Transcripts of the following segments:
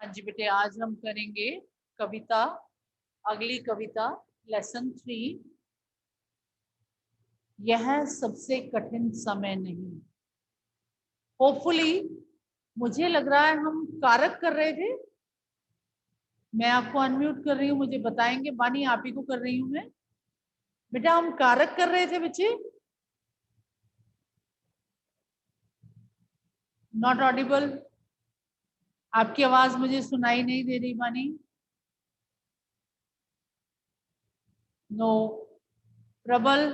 हाँ जी बेटे, आज हम करेंगे कविता, अगली कविता लेसन 3। यह सबसे कठिन समय नहीं। होपफुली, मुझे लग रहा है हम कारक कर रहे थे। मैं आपको अनम्यूट कर रही हूँ, मुझे बताएंगे। बानी, आप ही को कर रही हूँ मैं। बेटा, हम कारक कर रहे थे बच्चे। Not Audible. आपकी आवाज मुझे सुनाई नहीं दे रही बानी। नो। प्रबल,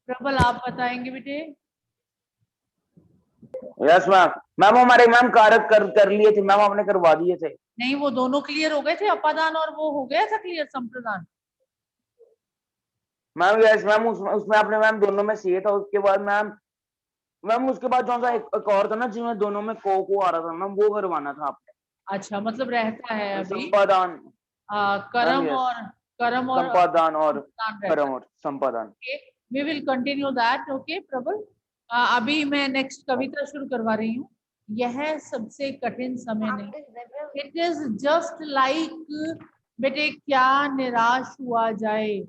प्रबल आप बताएंगे बेटे। Yes ma'am. मैम हमारे मैम कारक कर लिए थे मैम, आपने करवा दिए थे। नहीं, वो दोनों क्लियर हो गए थे, अपादान और वो हो गया था क्लियर, संप्रदान। मैम यस मैम, उसमें आपने मैम दोनों में सी था। उसके बाद मैम मैम उसके बाद जो सा एक और था ना, जिसमें दोनों में को आ रहा था मैम, वो करवाना था आपने। अच्छा, मतलब रहता है अभी। संपादान। मैम करम यस। और करम और संपादान और संप्रदान रहता परम है। और संपादान। Okay, we will continue that. Okay Prabal, अभी मैं नेक्स्ट कविता शुरू करवा रही हूँ। यह सबसे कठिन समय नहीं। इट इज जस्ट लाइक, बेटे क्या निराश हुआ जाए,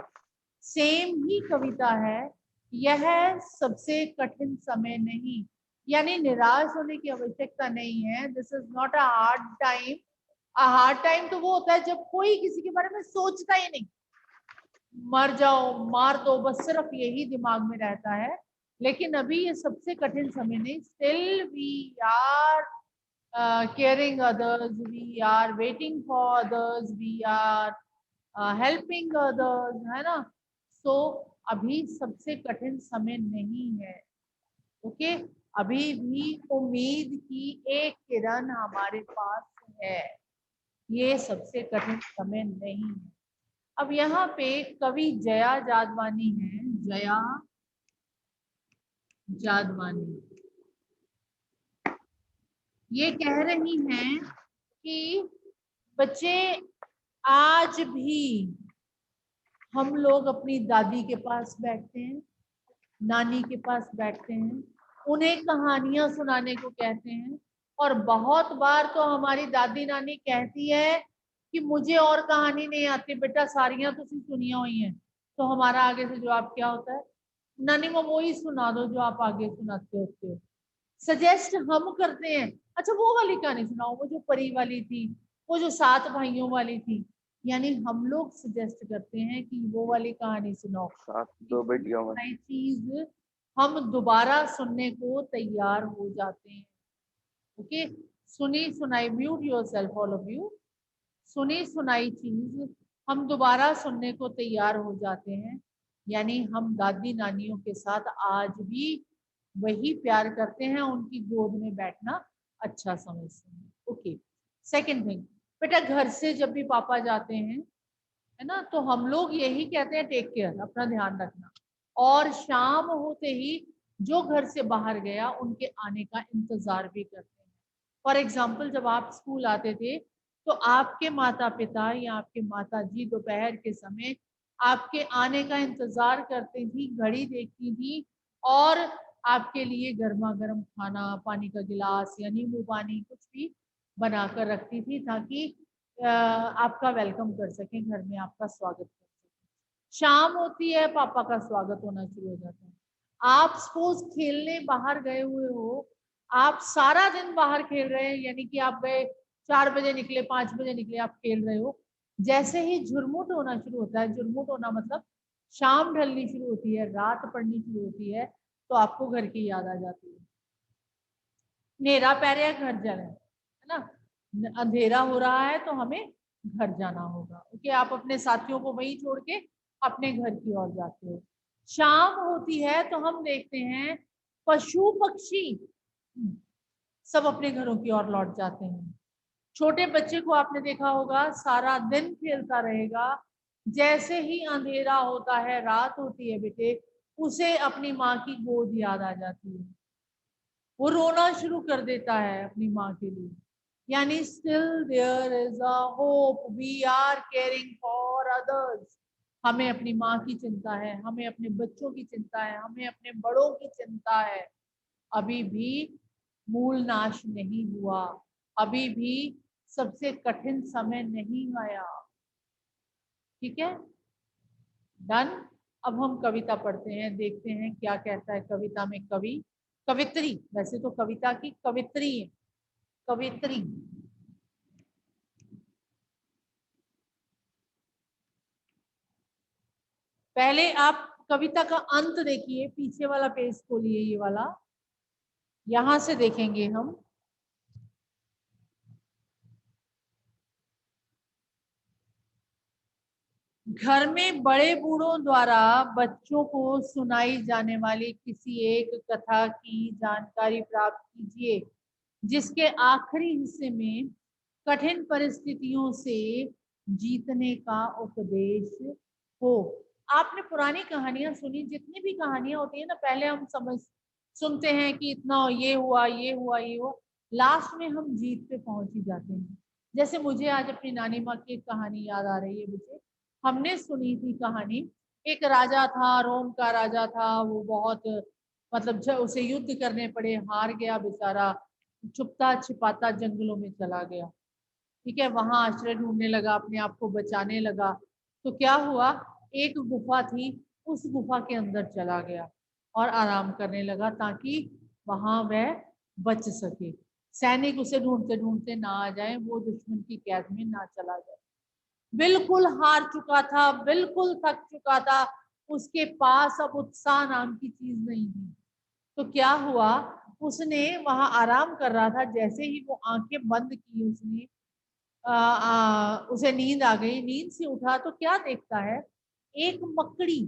सेम ही कविता है। यह सबसे कठिन समय नहीं, यानी निराश होने की आवश्यकता नहीं है। This is not a hard time. A hard time तो वो होता है जब कोई किसी के बारे में सोचता ही नहीं। मर जाओ, मार दो, बस सिर्फ यही दिमाग में रहता है। लेकिन अभी ये सबसे कठिन समय नहीं। Still we are caring others, we are waiting for others, we are helping others, है ना। सो अभी सबसे कठिन समय नहीं है। ओके, अभी भी उम्मीद की एक किरण हमारे पास है। ये सबसे कठिन समय नहीं है। अब यहाँ पे कवि जया जादवानी है। जया जादवानी ये कह रही हैं कि बच्चे, आज भी हम लोग अपनी दादी के पास बैठते हैं, नानी के पास बैठते हैं, उन्हें कहानियां सुनाने को कहते हैं। और बहुत बार तो हमारी दादी नानी कहती है कि मुझे और कहानी नहीं आती बेटा, सारियां तुसी सुनिया हुई हैं। तो हमारा आगे से जवाब क्या होता है? नानी माँ वो ही सुना दो जो आप आगे सुनाते होते हो। सजेस्ट हम करते हैं, अच्छा वो वाली कहानी सुनाओ, वो जो परी वाली थी, वो जो 7 भाइयों वाली थी। यानी हम लोग सजेस्ट करते हैं कि वो वाली कहानी सुनाओ। साथ दो बेटियों में। नई चीज हम दोबारा सुनने को तैयार हो जाते हैं। ओके, सुनी सुनाई, mute yourself all of you. सुनी सुनाई चीज हम दोबारा सुनने को तैयार हो जाते हैं। यानी हम दादी नानियों के साथ आज भी वही प्यार करते हैं, उनकी गोद में बैठना अच्छा समझते हैं। ओके, सेकंड थिंग, बेटा घर से जब भी पापा जाते हैं, है ना, तो हम लोग यही कहते हैं टेक केयर, अपना ध्यान रखना। और शाम होते ही जो घर से बाहर गया उनके आने का इंतजार भी करते हैं। फॉर एग्जाम्पल, जब आप स्कूल आते थे तो आपके माता पिता या आपके माता जी दोपहर के समय आपके आने का इंतजार करती थी, घड़ी देखती थी और आपके लिए गर्मा गर्म खाना, पानी का गिलास या नींबू पानी कुछ भी बनाकर रखती थी, ताकि आपका वेलकम कर सकें, घर में आपका स्वागत कर सकें। शाम होती है, पापा का स्वागत होना शुरू हो जाता है। आप सपोज खेलने बाहर गए हुए हो, आप सारा दिन बाहर खेल रहे हैं, यानी कि आप गए 4 बजे निकले, 5 बजे निकले, आप खेल रहे हो। जैसे ही झुरमुट होना शुरू होता है, झुरमुट होना मतलब शाम ढलनी शुरू होती है, रात पड़नी शुरू होती है, तो आपको घर की याद आ जाती है। नेरा पै रहा है, घर जाना है ना, अंधेरा हो रहा है तो हमें घर जाना होगा। ओके, आप अपने साथियों को वहीं छोड़ के अपने घर की ओर जाते हो। शाम होती है तो हम देखते हैं पशु पक्षी सब अपने घरों की ओर लौट जाते हैं। छोटे बच्चे को आपने देखा होगा, सारा दिन खेलता रहेगा। जैसे ही अंधेरा होता है, रात होती है बेटे, उसे अपनी माँ की गोद याद आ जाती है। वो रोना शुरू कर देता है अपनी माँ के लिए। यानी still there is a hope, we are caring for others. हमें अपनी माँ की चिंता है, हमें अपने बच्चों की चिंता है, हमें अपने बड़ों की चिंता है। अभी भी मूल नाश नहीं हुआ, अभी भी सबसे कठिन समय नहीं आया। ठीक है, डन। अब हम कविता पढ़ते हैं, देखते हैं क्या कहता है कविता में कवि। कवित्री, वैसे तो कविता की कवित्री है, कवित्री। पहले आप कविता का अंत देखिए, पीछे वाला पेज खोलिए, ये वाला, यहां से देखेंगे हम। घर में बड़े बूढ़ों द्वारा बच्चों को सुनाई जाने वाली किसी एक कथा की जानकारी प्राप्त कीजिए जिसके आखिरी हिस्से में कठिन परिस्थितियों से जीतने का उपदेश हो। आपने पुरानी कहानियां सुनी, जितनी भी कहानियां होती है ना, पहले हम समझ सुनते हैं कि इतना ये हुआ, ये हुआ, ये हुआ, लास्ट में हम जीत पे पहुंच ही जाते हैं। जैसे मुझे आज अपनी नानी माँ की एक कहानी याद आ रही है मुझे। हमने सुनी थी कहानी, एक राजा था, रोम का राजा था, वो बहुत मतलब उसे युद्ध करने पड़े, हार गया बेचारा, छुपता छिपाता जंगलों में चला गया। ठीक है, वहां आश्रय ढूंढने लगा, अपने आप को बचाने लगा। तो क्या हुआ, एक गुफा थी, उस गुफा के अंदर चला गया और आराम करने लगा ताकि वहां वह बच सके, सैनिक उसे ढूंढते ढूंढते ना आ जाए, वो दुश्मन की कैद में ना चला जाए। बिल्कुल हार चुका था, बिल्कुल थक चुका था, उसके पास अब उत्साह नाम की चीज नहीं थी। तो क्या हुआ, उसने वहां आराम कर रहा था, जैसे ही वो आंखें बंद की उसने, उसे नींद आ गई, नींद से उठा तो क्या देखता है, एक मकड़ी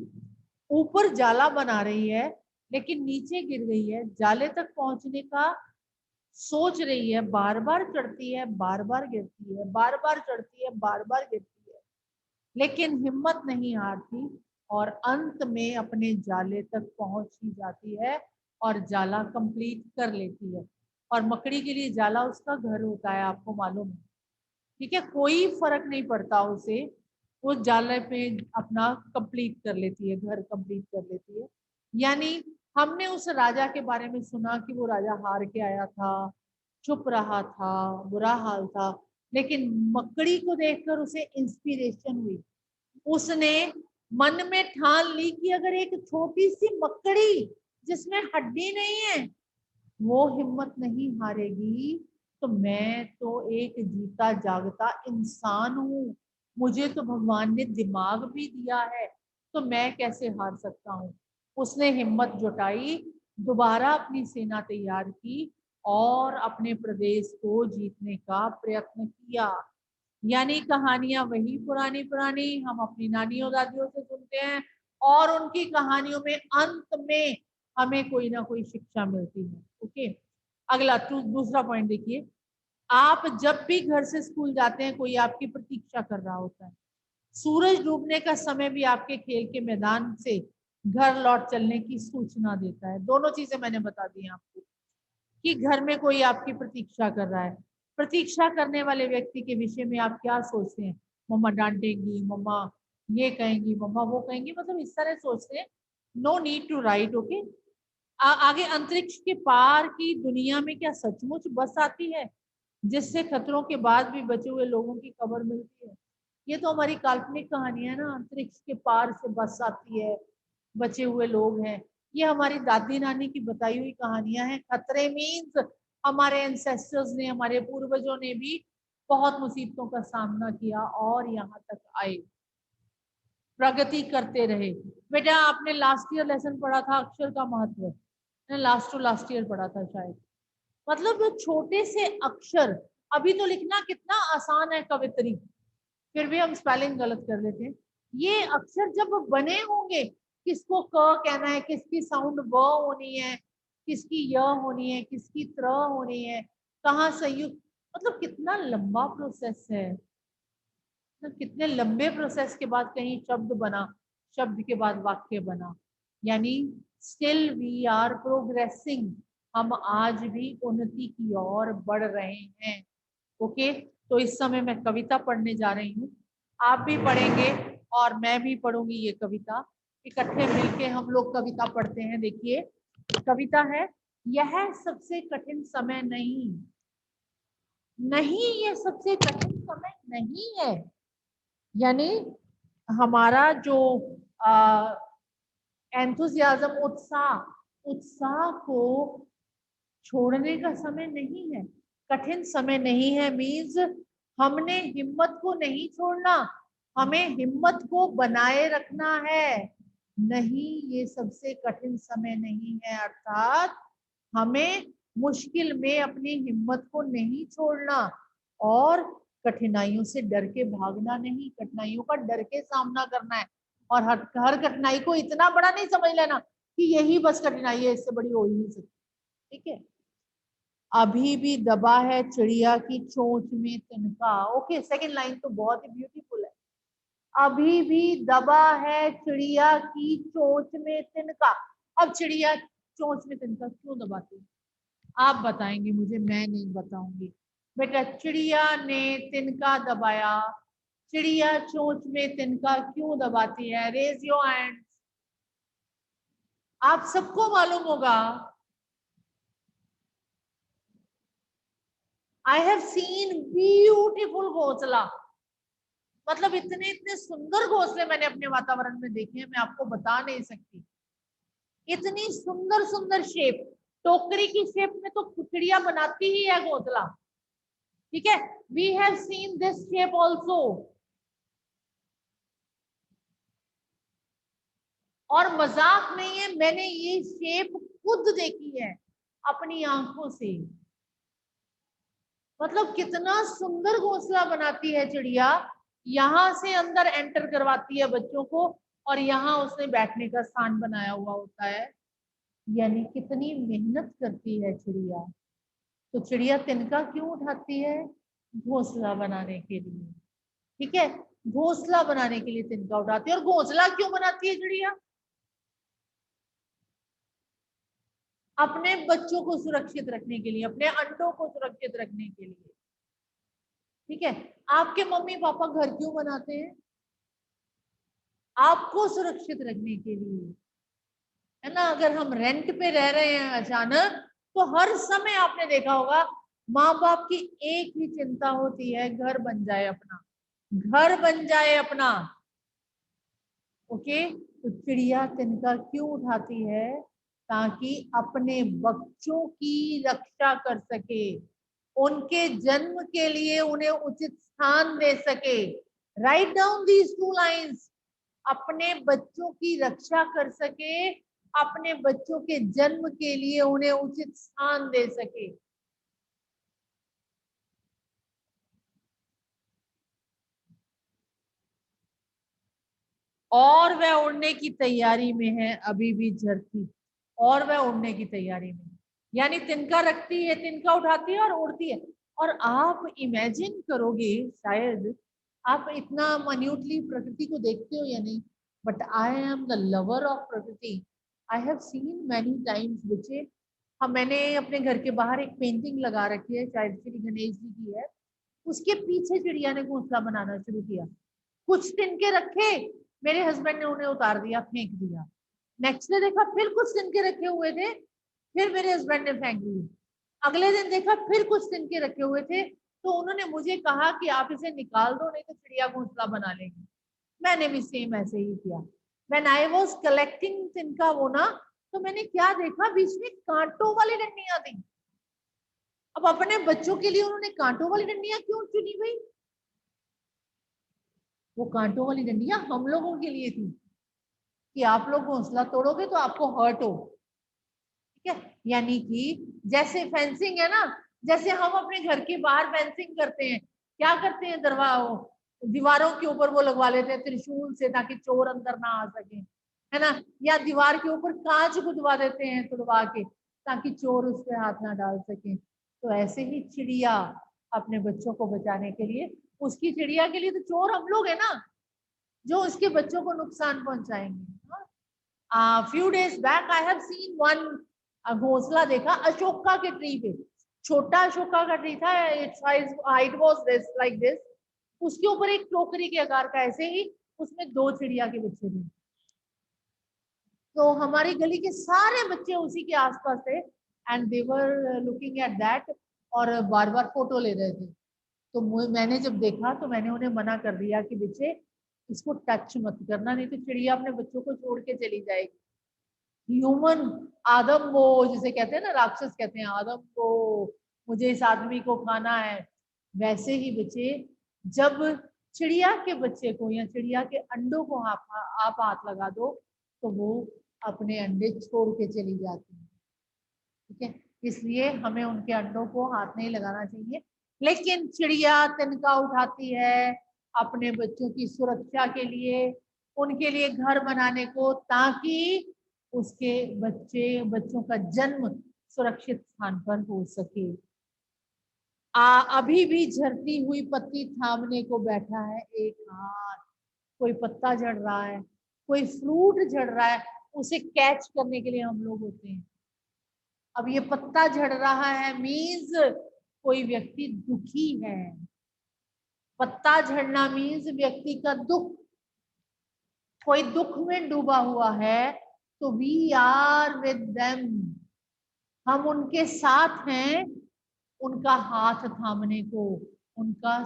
ऊपर जाला बना रही है लेकिन नीचे गिर गई है, जाले तक पहुंचने का सोच रही है, बार बार चढ़ती है, बार बार गिरती है, बार बार चढ़ती है, बार बार गिरती है, लेकिन हिम्मत नहीं हारती और अंत में अपने जाले तक पहुंच ही जाती है और जाला कंप्लीट कर लेती है। और मकड़ी के लिए जाला उसका घर होता है, आपको मालूम है। ठीक है, कोई फर्क नहीं पड़ता उसे, वो जाले पे अपना कंप्लीट कर लेती है, घर कंप्लीट कर लेती है। यानी हमने उस राजा के बारे में सुना कि वो राजा हार के आया था, चुप रहा था, बुरा हाल था, लेकिन मकड़ी को देखकर उसे इंस्पिरेशन हुई। उसने मन में ठान ली कि अगर एक छोटी सी मकड़ी जिसमें हड्डी नहीं है वो हिम्मत नहीं हारेगी, तो मैं तो एक जीता जागता इंसान हूँ, मुझे तो भगवान ने दिमाग भी दिया है, तो मैं कैसे हार सकता हूँ। उसने हिम्मत जुटाई, दोबारा अपनी सेना तैयार की और अपने प्रदेश को जीतने का प्रयत्न किया। यानी कहानियां वही पुरानी पुरानी हम अपनी नानियों दादियों से सुनते हैं और उनकी कहानियों में अंत में हमें कोई ना कोई शिक्षा मिलती है। ओके, अगला दूसरा पॉइंट देखिए, आप जब भी घर से स्कूल जाते हैं कोई आपकी प्रतीक्षा कर रहा होता है। सूरज डूबने का समय भी आपके खेल के मैदान से घर लौट चलने की सूचना देता है। दोनों चीजें मैंने बता दी आपको कि घर में कोई आपकी प्रतीक्षा कर रहा है। प्रतीक्षा करने वाले व्यक्ति के विषय में आप क्या सोचते हैं, मम्मा डांटेंगी, मम्मा ये कहेंगी, मम्मा वो कहेंगी, मतलब इस तरह सोचते हैं। No need to write. Okay, आगे, अंतरिक्ष के पार की दुनिया में क्या सचमुच बस आती है जिससे खतरों के बाद भी बचे हुए लोगों की खबर मिलती है? ये तो हमारी काल्पनिक कहानी है ना, अंतरिक्ष के पार से बस आती है, बचे हुए लोग हैं। ये हमारी दादी नानी की बताई हुई कहानियां हैं। खतरे मीन्स हमारे एंसेस्टर्स ने, हमारे पूर्वजों ने भी बहुत मुसीबतों का सामना किया और यहाँ तक आए, प्रगति करते रहे। बेटा आपने लास्ट ईयर लेसन पढ़ा था अक्षर का महत्व, लास्ट टू लास्ट ईयर पढ़ा था शायद। मतलब वो छोटे से अक्षर, अभी तो लिखना कितना आसान है कवित्री, फिर भी हम स्पेलिंग गलत कर देते हैं। ये अक्षर जब बने होंगे, किसको क कहना है, किसकी साउंड ब होनी है, किसकी य होनी है, किसकी त्र होनी है, कहाँ संयुक्त, मतलब कितना लंबा प्रोसेस है। तो कितने लंबे प्रोसेस के बाद कहीं शब्द बना, शब्द के बाद वाक्य बना। यानी स्टिल वी आर प्रोग्रेसिंग, हम आज भी उन्नति की ओर बढ़ रहे हैं। ओके, तो इस समय मैं कविता पढ़ने जा रही हूँ, आप भी पढ़ेंगे और मैं भी पढ़ूंगी ये कविता, इकट्ठे मिलके हम लोग कविता पढ़ते हैं। देखिए कविता है, यह सबसे कठिन समय नहीं, नहीं, ये सबसे कठिन समय नहीं है। यानी हमारा जो एंथुसियाज्म, उत्साह को छोड़ने का समय नहीं है। कठिन समय नहीं है मीन्स हमने हिम्मत को नहीं छोड़ना, हमें हिम्मत को बनाए रखना है। नहीं, ये सबसे कठिन समय नहीं है, अर्थात हमें मुश्किल में अपनी हिम्मत को नहीं छोड़ना और कठिनाइयों से डर के भागना नहीं, कठिनाइयों का डर के सामना करना है। और हर कठिनाई को इतना बड़ा नहीं समझ लेना कि यही बस कठिनाई है, इससे बड़ी हो ही नहीं सकती। ठीक है। अभी भी दबा है चिड़िया की चोंच में तिनका। ओके, सेकंड लाइन तो बहुत ही ब्यूटीफुल है। अभी भी दबा है चिड़िया की चोंच में तिनका। अब चिड़िया चोंच में तिनका क्यों दबाती है, आप बताएंगे मुझे, मैं नहीं बताऊंगी। बेटा, चिड़िया ने तिनका दबाया, चिड़िया चोंच में तिनका क्यों दबाती है? Raise your hand. आप सबको मालूम होगा। आई हैव सीन ब्यूटीफुल घोंसला, मतलब इतने इतने सुंदर घोंसले मैंने अपने वातावरण में देखे हैं, मैं आपको बता नहीं सकती। इतनी सुंदर सुंदर शेप, टोकरी की शेप में तो चिड़िया बनाती ही है घोंसला। ठीक है, we have seen this shape also. और मजाक नहीं है, मैंने ये शेप खुद देखी है अपनी आंखों से। मतलब कितना सुंदर घोंसला बनाती है चिड़िया, यहां से अंदर एंटर करवाती है बच्चों को और यहाँ उसने बैठने का स्थान बनाया हुआ होता है। यानी कितनी मेहनत करती है चिड़िया। तो चिड़िया तिनका क्यों उठाती है? घोंसला बनाने के लिए। ठीक है, घोंसला बनाने के लिए तिनका उठाती है। और घोंसला क्यों बनाती है चिड़िया? अपने बच्चों को सुरक्षित रखने के लिए, अपने अंडों को सुरक्षित रखने के लिए। ठीक है, आपके मम्मी पापा घर क्यों बनाते हैं? आपको सुरक्षित रखने के लिए, है ना। अगर हम रेंट पे रह रहे हैं अचानक, तो हर समय आपने देखा होगा माँ बाप की एक ही चिंता होती है, घर बन जाए अपना, घर बन जाए अपना। ओके, तो चिड़िया तिनका क्यों उठाती है? ताकि अपने बच्चों की रक्षा कर सके, उनके जन्म के लिए उन्हें उचित स्थान दे सके। Write down these two lines. अपने बच्चों की रक्षा कर सके, अपने बच्चों के जन्म के लिए उन्हें उचित स्थान दे सके। और वह उड़ने की तैयारी में है, अभी भी झरती, और वह उड़ने की तैयारी में। यानी तिनका रखती है, तिनका उठाती है और उड़ती है। और आप इमेजिन करोगे, शायद आप इतना मान्यूटली प्रकृति को देखते हो या नहीं, but I am the lover of प्रकृति। I have seen many times बच्चे। हम, मैंने अपने घर के बाहर एक पेंटिंग लगा रखी है, शायद श्री गणेश जी की है। उसके पीछे चिड़िया ने घोंसला बनाना शुरू किया। कुछ तिनके रखे, मेरे हस्बैंड ने उन्हें उतार दिया, फेंक दिया। नेक्स्ट डे देखा, फिर कुछ तिनके रखे हुए थे, फिर मेरे हस्बैंड ने फेंक दिए। अगले दिन देखा, फिर कुछ तिनके रखे हुए थे, तो उन्होंने मुझे कहा कि आप इसे निकाल दो, नहीं तो चिड़िया घोंसला बना लेगी। मैंने भी सेम ऐसे ही किया। व्हेन आई वाज कलेक्टिंग तिनका वो ना, तो मैंने क्या देखा, बीच में कांटों वाली डंडियां थी। अब अपने बच्चों के लिए उन्होंने कांटों वाली डंडियां क्यों चुनी भाई? वो कांटों वाली डंडियां हम लोगों के लिए थी कि आप लोग घोंसला तोड़ोगे तो आपको हर्ट हो। ठीक है, यानी कि जैसे फेंसिंग है ना, जैसे हम अपने घर के बाहर फेंसिंग करते हैं, क्या करते हैं, दीवारों के ऊपर वो लगवा लेते हैं त्रिशूल से, ताकि चोर अंदर ना आ सके, है ना। या दीवार के ऊपर कांच गुदवा देते हैं तुड़वा के, ताकि चोर उस पर हाथ ना डाल सके। तो ऐसे ही चिड़िया अपने बच्चों को बचाने के लिए, उसकी चिड़िया के लिए तो चोर हम लोग है ना, जो उसके बच्चों को नुकसान पहुंचाएंगे। Few days back I have scene one, घोंसला देखा अशोका के ट्री पे। छोटा अशोका का ट्री था, it's height was this like this. उसके ऊपर एक टोकरी के आकार का, ऐसे ही उसमें दो चिड़िया के बच्चे थे। तो हमारी गली के सारे बच्चे उसी के आसपास थे, and they were looking at that. और बार बार फोटो ले रहे थे। तो मैंने जब देखा तो मैंने उन्हें मना कर दिया कि बच्चे इसको टच मत करना, नहीं तो चिड़िया अपने बच्चों को छोड़ के चली जाएगी। ह्यूमन आदम वो जिसे कहते हैं ना, राक्षस कहते हैं आदम को, मुझे इस आदमी को खाना है। वैसे ही बच्चे जब चिड़िया के बच्चे को या चिड़िया के अंडों को आप हाथ लगा दो तो वो अपने अंडे छोड़ के चली जाती है। ठीक है, इसलिए हमें उनके अंडों को हाथ नहीं लगाना चाहिए। लेकिन चिड़िया तिनका उठाती है अपने बच्चों की सुरक्षा के लिए, उनके लिए घर बनाने को, ताकि उसके बच्चों का जन्म सुरक्षित स्थान पर हो सके। अभी भी झड़ती हुई पत्ती थामने को बैठा है एक हाथ। कोई पत्ता झड़ रहा है, कोई फ्रूट झड़ रहा है, उसे कैच करने के लिए हम लोग होते हैं। अब ये पत्ता झड़ रहा है मीन्स कोई व्यक्ति दुखी है। पत्ता झड़ना मीन्स व्यक्ति का दुख, कोई दुख में डूबा हुआ है, तो वी आर विद देम, हम उनके साथ हैं, उनका हाथ थामने को, उनका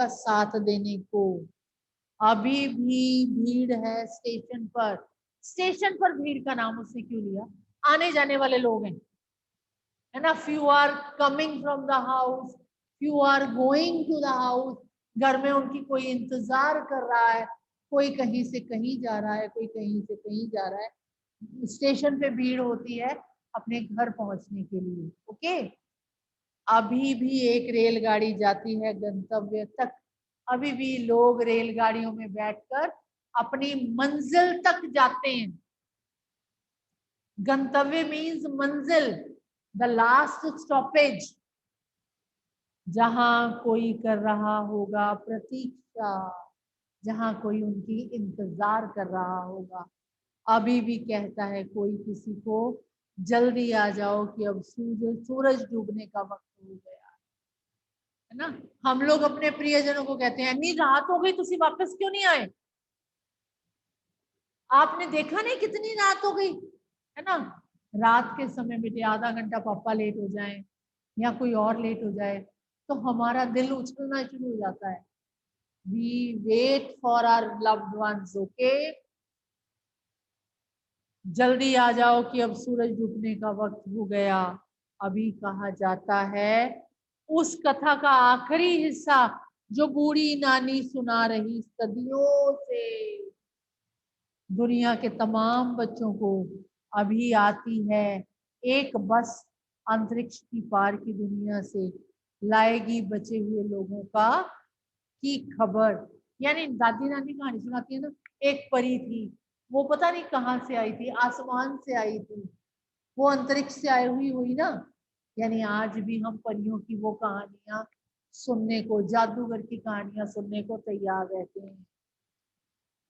साथ देने को। अभी भी भीड़ है स्टेशन पर। स्टेशन पर भीड़ का नाम उसने क्यों लिया? आने जाने वाले लोग हैं, है ना। Few are coming from the house, few are going to the house. घर में उनकी कोई इंतजार कर रहा है, कोई कहीं से कहीं जा रहा है, कोई कहीं से कहीं जा रहा है। स्टेशन पे भीड़ होती है अपने घर पहुंचने के लिए। ओके, अभी भी एक रेलगाड़ी जाती है गंतव्य तक। अभी भी लोग रेलगाड़ियों में बैठकर अपनी मंजिल तक जाते हैं। गंतव्य मीन्स मंजिल, द लास्ट स्टॉपेज, जहां कोई कर रहा होगा प्रतीक्षा, जहां कोई उनकी इंतजार कर रहा होगा। अभी भी कहता है कोई किसी को, जल्दी आ जाओ कि अब सूरज डूबने का वक्त हो गया, है ना। हम लोग अपने प्रियजनों को कहते हैं नहीं रात हो गई, तुसी वापस क्यों नहीं आए? आपने देखा नहीं कितनी रात हो गई, है ना। रात के समय बेटे आधा घंटा पापा लेट हो जाए या कोई और लेट हो जाए तो हमारा दिल उछलना शुरू हो जाता है। We wait for our loved ones. Okay, जल्दी आ जाओ कि अब सूरज डूबने का वक्त हो गया। अभी कहा जाता है उस कथा का आखिरी हिस्सा जो बूढ़ी नानी सुना रही सदियों से दुनिया के तमाम बच्चों को। अभी आती है एक बस अंतरिक्ष की पार की दुनिया से, लाएगी बचे हुए लोगों का की खबर। यानी दादी नानी कहानी सुनाती है ना, एक परी थी, वो पता नहीं कहाँ से आई थी, आसमान से आई थी, वो अंतरिक्ष से आई हुई ना। यानी आज भी हम परियों की वो कहानियां सुनने को, जादूगर की कहानियां सुनने को तैयार रहते हैं।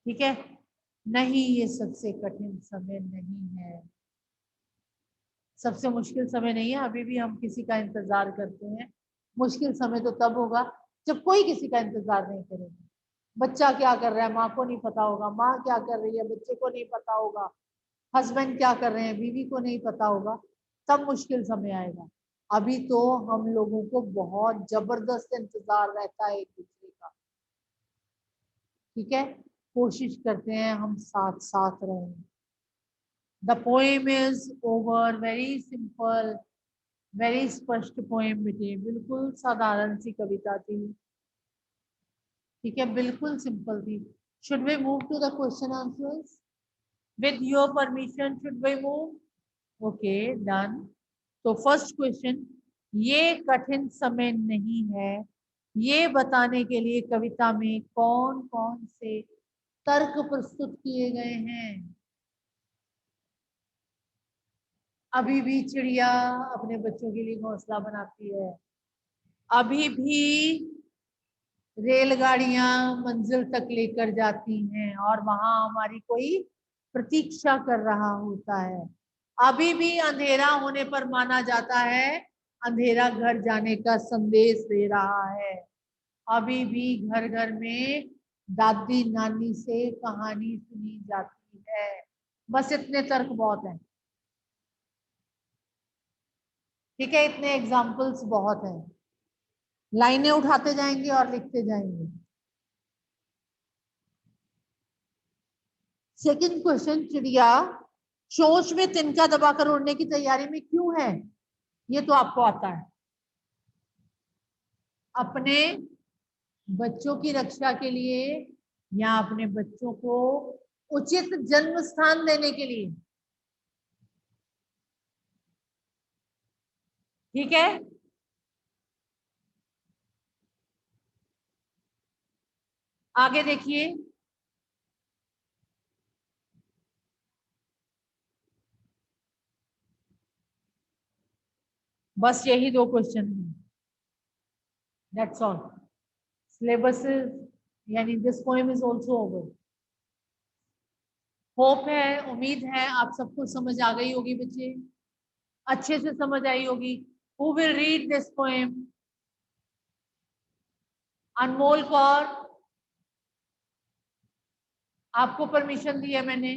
ठीक है, नहीं ये सबसे कठिन समय नहीं है, सबसे मुश्किल समय नहीं है। अभी भी हम किसी का इंतजार करते हैं। मुश्किल समय तो तब होगा जब कोई किसी का इंतजार नहीं करेगा। बच्चा क्या कर रहा है माँ को नहीं पता होगा, माँ क्या कर रही है बच्चे को नहीं पता होगा, हस्बैंड क्या कर रहे हैं बीवी को नहीं पता होगा, तब मुश्किल समय आएगा। अभी तो हम लोगों को बहुत जबरदस्त इंतजार रहता है एक दूसरे का। ठीक है, कोशिश करते हैं हम साथ साथ रहें। The poem is over, very simple, very स्पष्ट पोएम बेटे, बिल्कुल साधारण सी कविता थी। ठीक है, बिल्कुल सिंपल थी। Should we move to the question answers? With your permission should we move? Okay, done. तो फर्स्ट क्वेश्चन, ये कठिन समय नहीं है, ये बताने के लिए कविता में कौन कौन से तर्क प्रस्तुत किए गए हैं? अभी भी चिड़िया अपने बच्चों के लिए घोंसला बनाती है। अभी भी रेलगाड़ियां मंजिल तक लेकर जाती हैं और वहां हमारी कोई प्रतीक्षा कर रहा होता है। अभी भी अंधेरा होने पर माना जाता है अंधेरा घर जाने का संदेश दे रहा है। अभी भी घर घर में दादी नानी से कहानी सुनी जाती है। बस इतने तर्क बहुत हैं। ठीक है, इतने एग्जाम्पल्स बहुत हैं, लाइनें उठाते जाएंगे और लिखते जाएंगे। सेकंड क्वेश्चन, चिड़िया चोंच में तिनका दबाकर उड़ने की तैयारी में क्यों है? ये तो आपको आता है। अपने बच्चों की रक्षा के लिए या अपने बच्चों को उचित जन्म स्थान देने के लिए। ठीक है, आगे देखिए। बस यही 2 क्वेश्चन हैं, दैट्स ऑल। सिलेबस यानी this poem is also over. Hope है, उम्मीद है आप सबको समझ आ गई होगी बच्चे, अच्छे से समझ आई होगी। Who will read this poem? Anmol Kaur, आपको परमिशन दी है मैंने,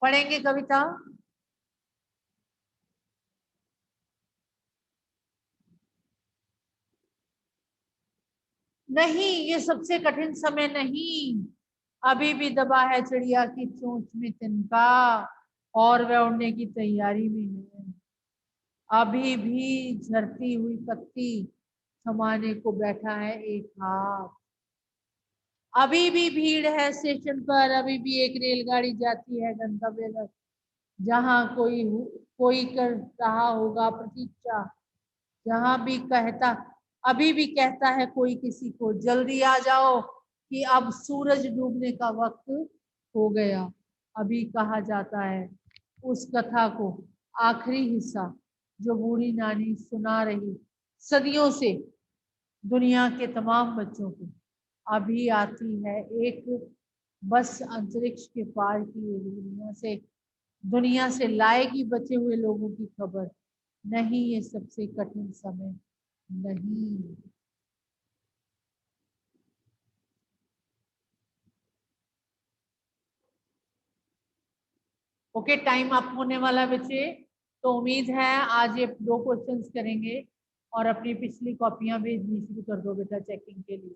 पढ़ेंगे कविता। नहीं, ये सबसे कठिन समय नहीं, अभी भी दबा है चिड़िया की चोंच में तिनका और वह उड़ने की तैयारी में है। अभी भी झरती हुई पत्ती थमाने को बैठा है एक हाथ। अभी भी भीड़ है स्टेशन पर, अभी भी एक रेलगाड़ी जाती है गंतव्य तक, जहाँ कोई कर रहा होगा प्रतीक्षा, जहाँ भी कहता अभी भी कहता है कोई किसी को, जल्दी आ जाओ कि अब सूरज डूबने का वक्त हो गया। अभी कहा जाता है उस कथा को, आखिरी हिस्सा जो बूढ़ी नानी सुना रही सदियों से दुनिया के तमाम बच्चों को। अभी आती है एक बस अंतरिक्ष के पार की दुनिया से लाएगी बचे हुए लोगों की खबर। नहीं, ये सबसे कठिन समय नहीं। ओके, टाइम अप होने वाला बच्चे, तो उम्मीद है आज ये 2 क्वेश्चंस करेंगे और अपनी पिछली कॉपियां भेजनी शुरू कर दो बेटा चेकिंग के लिए।